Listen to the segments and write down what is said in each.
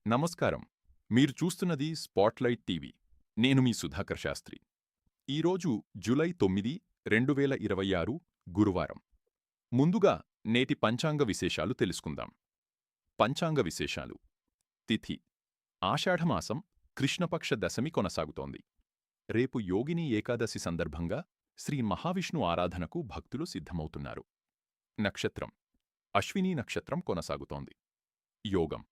నమస్కారం. మీరు చూస్తున్నది స్పాట్లైట్ టీవీ. నేను మీ సుధాకర్ శాస్త్రి. ఈరోజు జూలై 9, 2026 గురువారం. ముందుగా నేటి పంచాంగ విశేషాలు తెలుసుకుందాం. పంచాంగ విశేషాలు. తిథి ఆషాఢమాసం కృష్ణపక్ష దశమి కొనసాగుతోంది. రేపు యోగిని ఏకాదశి సందర్భంగా శ్రీ మహావిష్ణు ఆరాధనకు భక్తులు సిద్ధమవుతున్నారు. నక్షత్రం అశ్వినీ నక్షత్రం కొనసాగుతోంది. యోగం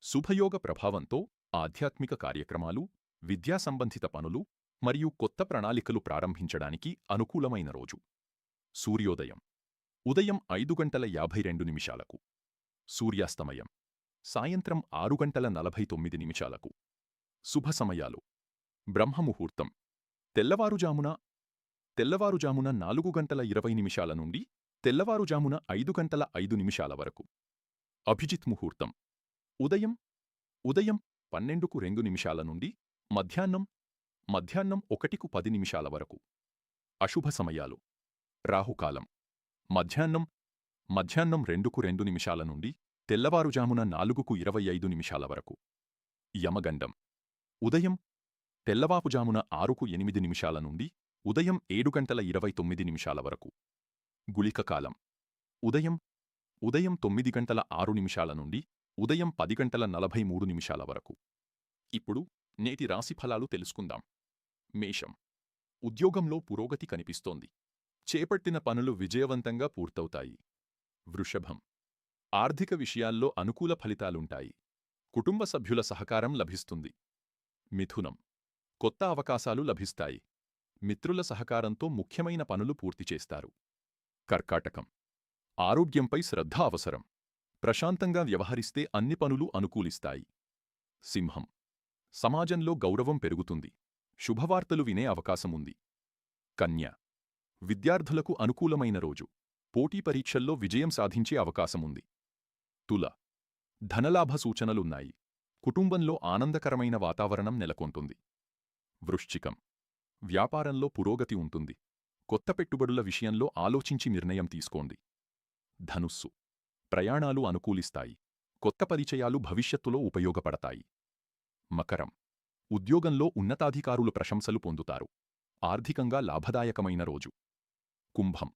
శుభయోగ ప్రభావంతో ఆధ్యాత్మిక కార్యక్రమాలు, విద్యా సంబంధిత పనులు మరియు కొత్త ప్రణాళికలు ప్రారంభించడానికి అనుకూలమైన రోజు. సూర్యోదయం ఉదయం 5:52 సూర్యాస్తమయం సాయంత్రం 6:49. శుభ సమయాలు బ్రహ్మముహూర్తం తెల్లవారుజామున 4:20 నుండి తెల్లవారుజామున 5:05 వరకు. అభిజిత్ ముహూర్తం ఉదయం 12:02 నుండి మధ్యాహ్నం 1:10 వరకు. అశుభ సమయాలు రాహుకాలం మధ్యాహ్నం 2:02 నుండి తెల్లవారుజామున 4:25 వరకు. యమగండం ఉదయం తెల్లవారుజామున 6:08 నుండి ఉదయం 7:29 వరకు. గుళిక కాలం ఉదయం 9:06 నుండి ఉదయం 10:43 వరకు. ఇప్పుడు నేటి రాశిఫలాలు తెలుసుకుందాం. మేషం ఉద్యోగంలో పురోగతి కనిపిస్తోంది. చేపట్టిన పనులు విజయవంతంగా పూర్తవుతాయి. వృషభం ఆర్థిక విషయాల్లో అనుకూల ఫలితాలుంటాయి. కుటుంబ సభ్యుల సహకారం లభిస్తుంది. మిథునం కొత్త అవకాశాలు లభిస్తాయి. మిత్రుల సహకారంతో ముఖ్యమైన పనులు పూర్తి చేస్తారు. కర్కాటకం ఆరోగ్యంపై శ్రద్ధ అవసరం. ప్రశాంతంగా వ్యవహరిస్తే అన్ని పనులు అనుకూలిస్తాయి. సింహం సమాజంలో గౌరవం పెరుగుతుంది. శుభవార్తలు వినే అవకాశముంది. కన్య విద్యార్థులకు అనుకూలమైన రోజు. పోటీ పరీక్షల్లో విజయం సాధించే అవకాశముంది. తుల ధనలాభ సూచనలున్నాయి. కుటుంబంలో ఆనందకరమైన వాతావరణం నెలకొంటుంది. వృశ్చికం వ్యాపారంలో పురోగతి ఉంటుంది. కొత్త పెట్టుబడుల విషయంలో ఆలోచించి నిర్ణయం తీసుకోండి. ధనుస్సు ప్రయాణాలు అనుకూలిస్తాయి. కొత్త పరిచయాలు భవిష్యత్తులో ఉపయోగపడతాయి. మకరం ఉద్యోగంలో ఉన్నతాధికారులు ప్రశంసలు పొందుతారు. ఆర్థికంగా లాభదాయకమైన రోజు. కుంభం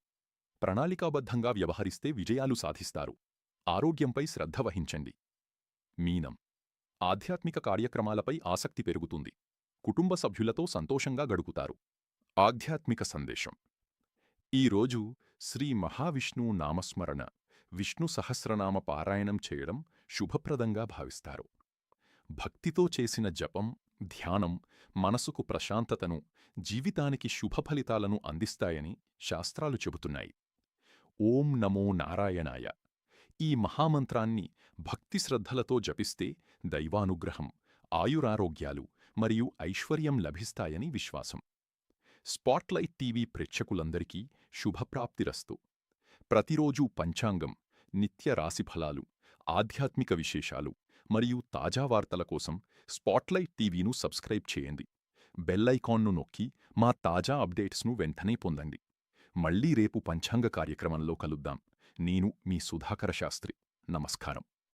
ప్రణాళికాబద్ధంగా వ్యవహరిస్తే విజయాలు సాధిస్తారు. ఆరోగ్యంపై శ్రద్ధ వహించండి. మీనం ఆధ్యాత్మిక కార్యక్రమాలపై ఆసక్తి పెరుగుతుంది. కుటుంబ సభ్యులతో సంతోషంగా గడుపుతారు. ఆధ్యాత్మిక సందేశం ఈరోజు శ్రీ మహావిష్ణువు నామస్మరణ, విష్ణు సహస్రనామ పారాయణం చేయడం శుభప్రదంగా భావిస్తారు. భక్తితో చేసిన జపం, ధ్యానం మనసుకు ప్రశాంతతను, జీవితానికి శుభఫలితాలను అందిస్తాయని శాస్త్రాలు చెబుతున్నాయి. ఓం నమో నారాయణాయ ఈ మహామంత్రాన్ని భక్తిశ్రద్ధలతో జపిస్తే దైవానుగ్రహం, ఆయురారోగ్యాలు మరియు ఐశ్వర్యం లభిస్తాయని విశ్వాసం. స్పాట్లైట్ టీవీ ప్రేక్షకులందరికీ శుభప్రాప్తిరస్తు. ప్రతిరోజూ పంచాంగం, నిత్య రాశిఫలాలు, ఆధ్యాత్మిక విశేషాలు మరియు తాజా వార్తల కోసం స్పాట్లైట్ టీవీను సబ్స్క్రైబ్ చేయండి. బెల్ ఐకాన్ను నొక్కి మా తాజా అప్డేట్స్ను వెంటనే పొందండి. మళ్లీ రేపు పంచాంగ కార్యక్రమంలో కలుద్దాం. నేను మీ సుధాకర శాస్త్రి. నమస్కారం.